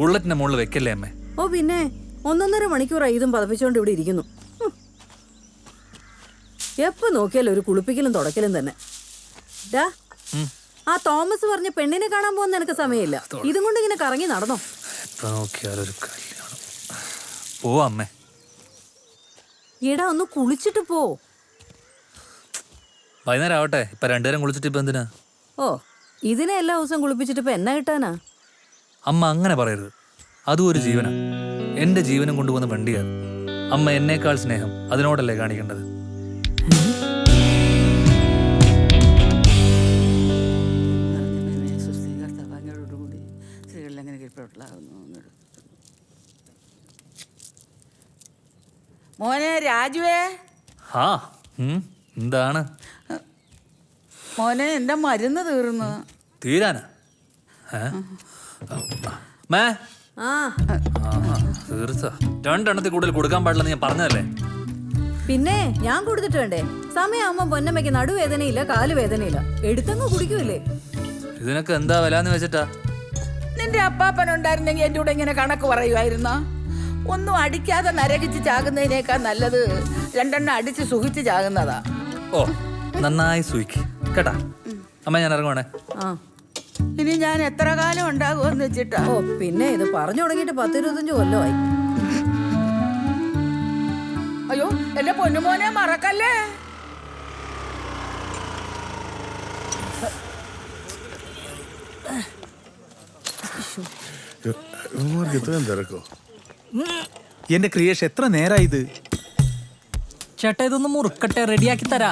ബുള്ളറ്റിന്റെ മുകളിൽ വെക്കല്ലേ അമ്മേ? ഓ പിന്നെ 1.5 മണിക്കൂറായി ഇതും പതപ്പിച്ചോണ്ട് ഇവിടെ ഇരിക്കുന്നു. എപ്പോ നോക്കിയാലും ഒരു കുളിപ്പിക്കലും തുടക്കലും തന്നെ. ആ തോമസ് പറഞ്ഞ പെണ്ണിനെ കാണാൻ പോകുന്ന എനിക്ക് സമയമില്ല. ഇതും കൊണ്ട് ഇങ്ങനെ കറങ്ങി നടന്നോ? പോവാ അമ്മേ. എടാ ഒന്ന് കുളിച്ചിട്ട് പോ. വൈകുന്നേരം ആവട്ടെ. ഇപ്പൊ രണ്ടുപേരും കുളിച്ചിട്ട് ഇപ്പൊ എന്തിനാ? ഓ ഇതിനെ എല്ലാ ദിവസവും കുളിപ്പിച്ചിട്ട് ഇപ്പൊ എന്നാ കിട്ടാനാ? അമ്മ അങ്ങനെ പറയരുത്. അതും ഒരു ജീവനാ. എന്റെ ജീവനും കൊണ്ടുപോകുന്ന വണ്ടിയാണ്. അമ്മ എന്നേക്കാൾ സ്നേഹം അതിനോടല്ലേ കാണിക്കേണ്ടത്? മോനെ രാജുവേ. ആ എന്താണ് മോനെ എന്റെ മരുന്ന് തീർന്നു. തീരാനാ? തീർച്ച 2 എണ്ണത്തിൽ കൂടുതൽ കൊടുക്കാൻ പാടില്ലെന്ന് ഞാൻ പറഞ്ഞതല്ലേ? പിന്നെ ഞാൻ കൊടുത്തിട്ട് വേണ്ടേ? സമയമാകുമ്പോ പൊന്നമ്മയ്ക്ക് നടുവേദനയില്ല, കാലുവേദനയില്ല, എടുത്തങ്ങ് കുടിക്കൂല്ലേ? ഇതിനൊക്കെ എന്താ വിലാന്ന് വെച്ചിട്ടാ? നിന്റെ അപ്പാപ്പനുണ്ടായിരുന്നെങ്കിൽ എന്റെ കൂടെ ഇങ്ങനെ കണക്ക് പറയുമായിരുന്നോ? ഒന്നും അടിക്കാതെ നരകിച്ച് ചാകുന്നതിനേക്കാൾ നല്ലത് 2 എണ്ണം അടിച്ച് സുഖിച്ച് ചാകുന്നതാ. ഓ നന്നായി സൂയിക്ക് കേട്ടാ അമ്മ. ഞാൻ ഇറങ്ങുവാണേ. ഇനി ഞാൻ എത്ര കാലം ഉണ്ടാകുമെന്ന് വെച്ചിട്ടാ? ഓ പിന്നെ ഇത് പറഞ്ഞു തുടങ്ങിയിട്ട് 10-25 കൊല്ലമായി. അയ്യോ എന്റെ പൊന്നുമോനെ മറക്കല്ലേ. എന്റെ ക്രിയേഷൻ എത്ര നേരായി ഇത്? ചേട്ടാ ഇതൊന്ന് മുറുക്കട്ടെ, റെഡിയാക്കി തരാ.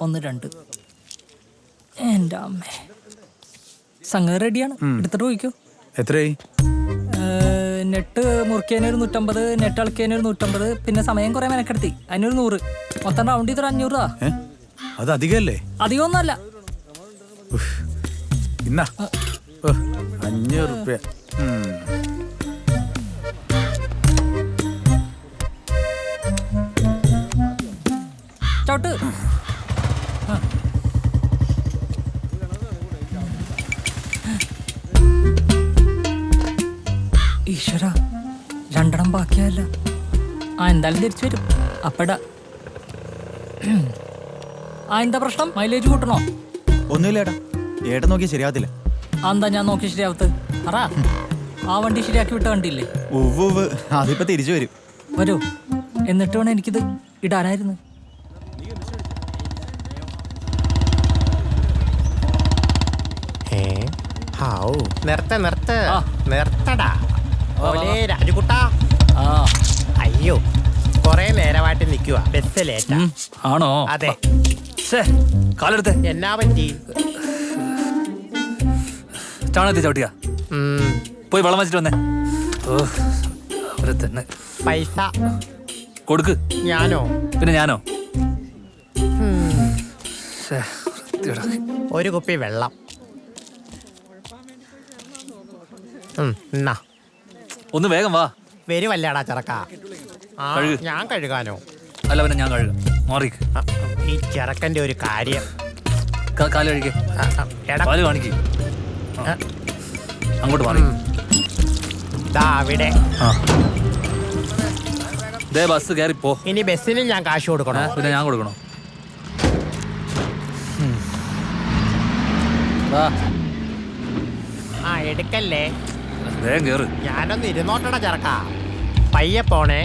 1 2 എന്റെ അമ്മേ. സംഗതി റെഡിയാണ്, എടുത്തിട്ട് പോയിക്കോ. എത്രയായി? നെട്ട് മുറുക്കിയതിനൊരു 150, നെട്ട് അളക്കിയതിനൊരു 150, പിന്നെ സമയം കുറെ മെനക്കെടുത്തി അതിനൊരു 100. മൊത്തം റൗണ്ട് ചെയ്തൊരു 500 രൂപ. അത് അധികമല്ലേ? അധികമൊന്നുമല്ല. ഇന്നാ 500 റുപ്യ. ചവിട്ട്. ഈശ്വര 2 എണ്ണം ബാക്കിയല്ല. എന്തായാലും തിരിച്ചു വരും അപ്പടാ. എന്താ പ്രശ്നം? മൈലേജ് കൂട്ടണോ? ഒന്നുമില്ലേടാ, ഏട്ടൻ നോക്കിയാൽ ശരിയാവത്തില്ല. എന്താ ഞാൻ നോക്കി ശരിയാവത്ത്? അറാ ആ വണ്ടി ശരിയാക്കി വിട്ട വണ്ടിയില്ലേ? അതിപ്പോ തിരിച്ചു വരും. വരൂ, എന്നിട്ട് വേണം എനിക്കിത് ഇടാനായിരുന്നു. നിർത്തടാ രാജുകുട്ടാ. ആ അയ്യോ കൊറേ നേരമായിട്ട് നിൽക്കുക, ബസ് ലേറ്റാ. ആണോ? അതെ. കാലെടുത്തേ. എന്നാ പറ്റി? ചാണകത്തി ചവിട്ടിയാ? പോയി വെള്ളം വെച്ചിട്ട് വന്നേ. അവരെ തന്നെ പൈസ കൊടുക്ക്. ഞാനോ? പിന്നെ ഞാനോ? ഒരു കുപ്പി വെള്ളം. എന്നാ ഒന്ന് വേഗം വാ. വരുവല്ലേടാ ചെറുക്ക. ഞാൻ കഴുകാനോ? അല്ല പിന്നെ ഞാൻ കഴുകാം. മാറിക്ക്. ഈ ചെറുക്കന്റെ ഒരു കാര്യം. കാല് കഴിക്കേ. കാല് കാണിക്ക്. അങ്ങോട്ട് മാറി. അവിടെ ബസ് കയറി പോ. ഇനി ബസ്സിന് ഞാൻ കാശ് കൊടുക്കണോ? പിന്നെ ഞാൻ കൊടുക്കണോ? എടുക്കല്ലേ. വേഗം കേറ്. ഞാനൊന്ന് ഇരുന്നോട്ടടാ ചെറുക്ക. പയ്യെ പോണേ.